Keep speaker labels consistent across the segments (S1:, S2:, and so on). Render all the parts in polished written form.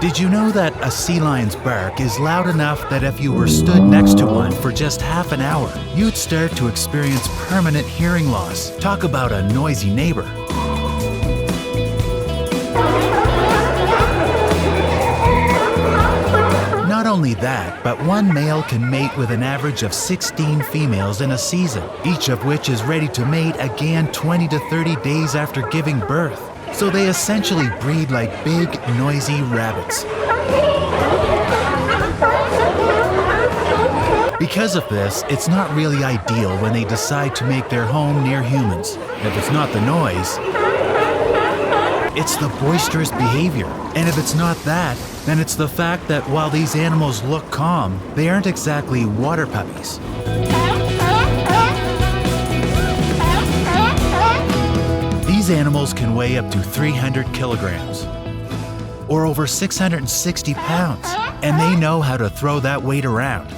S1: Did you know that a sea lion's bark is loud enough that if you were stood next to one for just half an hour, you'd start to experience permanent hearing loss? Talk about a noisy neighbor. Not only that, but one male can mate with an average of 16 females in a season, each of which is ready to mate again 20 to 30 days after giving birth. So they essentially breed like big, noisy rabbits. Because of this, it's not really ideal when they decide to make their home near humans. If it's not the noise, it's the boisterous behavior. And if it's not that, then it's the fact that while these animals look calm, they aren't exactly water puppies. These animals can weigh up to 300 kilograms, or over 660 pounds, and they know how to throw that weight around.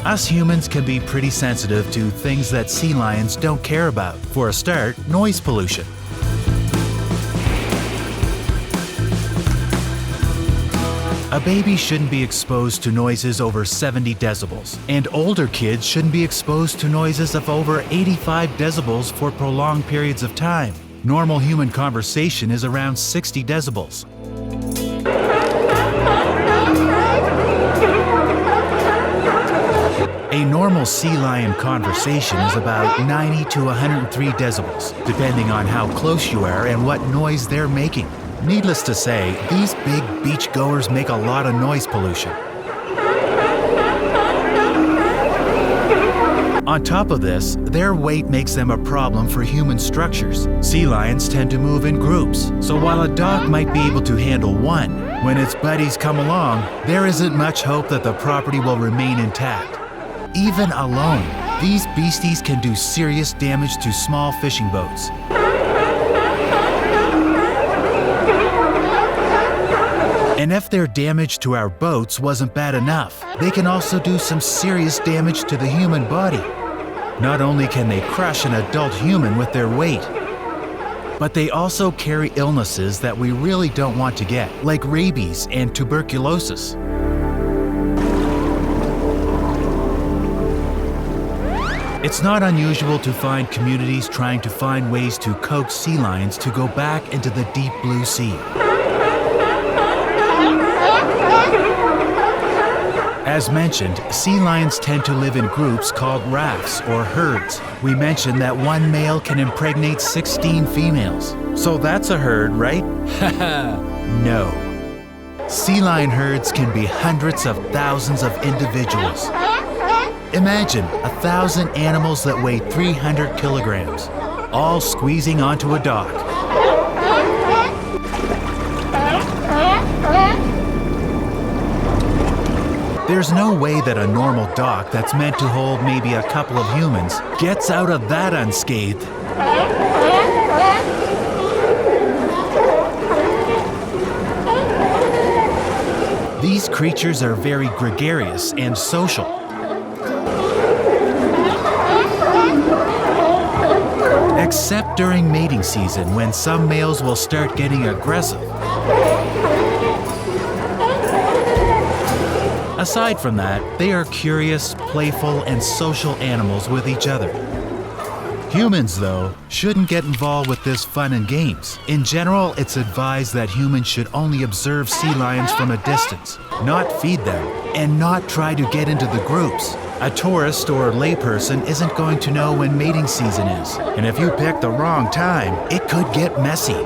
S1: Us humans can be pretty sensitive to things that sea lions don't care about. For a start, noise pollution. A baby shouldn't be exposed to noises over 70 decibels, and older kids shouldn't be exposed to noises of over 85 decibels for prolonged periods of time. Normal human conversation is around 60 decibels. A normal sea lion conversation is about 90 to 103 decibels, depending on how close you are and what noise they're making. Needless to say, these big beachgoers make a lot of noise pollution. On top of this, their weight makes them a problem for human structures. Sea lions tend to move in groups, so while a dog might be able to handle one, when its buddies come along, there isn't much hope that the property will remain intact. Even alone, these beasties can do serious damage to small fishing boats. And if their damage to our boats wasn't bad enough, they can also do some serious damage to the human body. Not only can they crush an adult human with their weight, but they also carry illnesses that we really don't want to get, like rabies and tuberculosis. It's not unusual to find communities trying to find ways to coax sea lions to go back into the deep blue sea. As mentioned, sea lions tend to live in groups called rafts or herds. We mentioned that one male can impregnate 16 females. So that's a herd, right? Haha, no. Sea lion herds can be hundreds of thousands of individuals. Imagine 1,000 animals that weigh 300 kilograms, all squeezing onto a dock. There's no way that a normal dock that's meant to hold maybe a couple of humans gets out of that unscathed. These creatures are very gregarious and social. Except during mating season, when some males will start getting aggressive. Aside from that, they are curious, playful, and social animals with each other. Humans, though, shouldn't get involved with this fun and games. In general, it's advised that humans should only observe sea lions from a distance, not feed them, and not try to get into the groups. A tourist or layperson isn't going to know when mating season is, and if you pick the wrong time, it could get messy.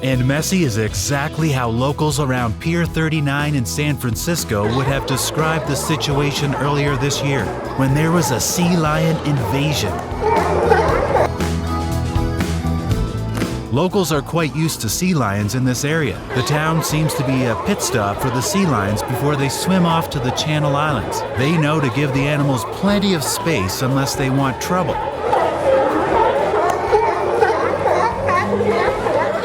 S1: And messy is exactly how locals around Pier 39 in San Francisco would have described the situation earlier this year, when there was a sea lion invasion. Locals are quite used to sea lions in this area. The town seems to be a pit stop for the sea lions before they swim off to the Channel Islands. They know to give the animals plenty of space unless they want trouble.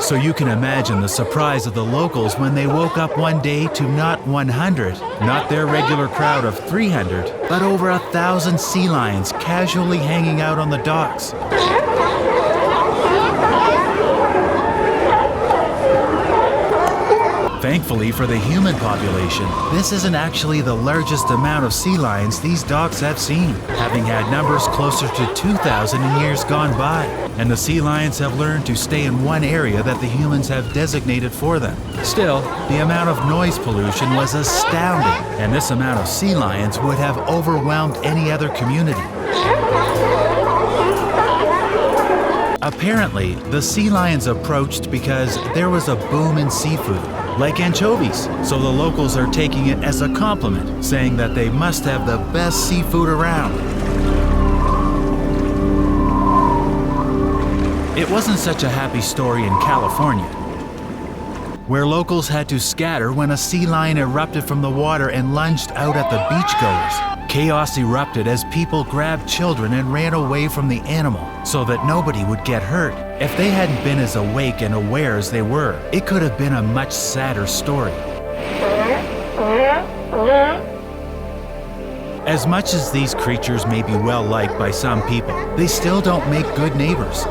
S1: So you can imagine the surprise of the locals when they woke up one day to not 100, not their regular crowd of 300, but over 1,000 sea lions casually hanging out on the docks. Thankfully for the human population, this isn't actually the largest amount of sea lions these docks have seen, having had numbers closer to 2,000 in years gone by. And the sea lions have learned to stay in one area that the humans have designated for them. Still, the amount of noise pollution was astounding, and this amount of sea lions would have overwhelmed any other community. Apparently, the sea lions approached because there was a boom in seafood, like anchovies, so the locals are taking it as a compliment, saying that they must have the best seafood around. It wasn't such a happy story in California, where locals had to scatter when a sea lion erupted from the water and lunged out at the beachgoers. Chaos erupted as people grabbed children and ran away from the animal so that nobody would get hurt. If they hadn't been as awake and aware as they were, it could have been a much sadder story. As much as these creatures may be well liked by some people, they still don't make good neighbors.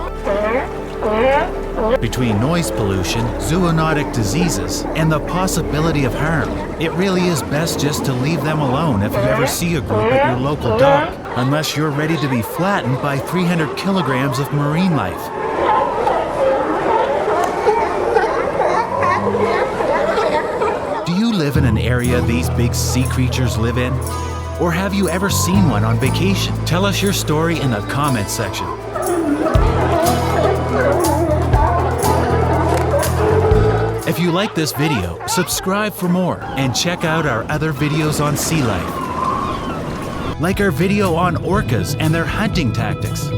S1: Between noise pollution, zoonotic diseases, and the possibility of harm, it really is best just to leave them alone if you ever see a group at your local dock, unless you're ready to be flattened by 300 kilograms of marine life. Do you live in an area these big sea creatures live in? Or have you ever seen one on vacation? Tell us your story in the comments section. If you like this video, subscribe for more and check out our other videos on sea life. Like our video on orcas and their hunting tactics.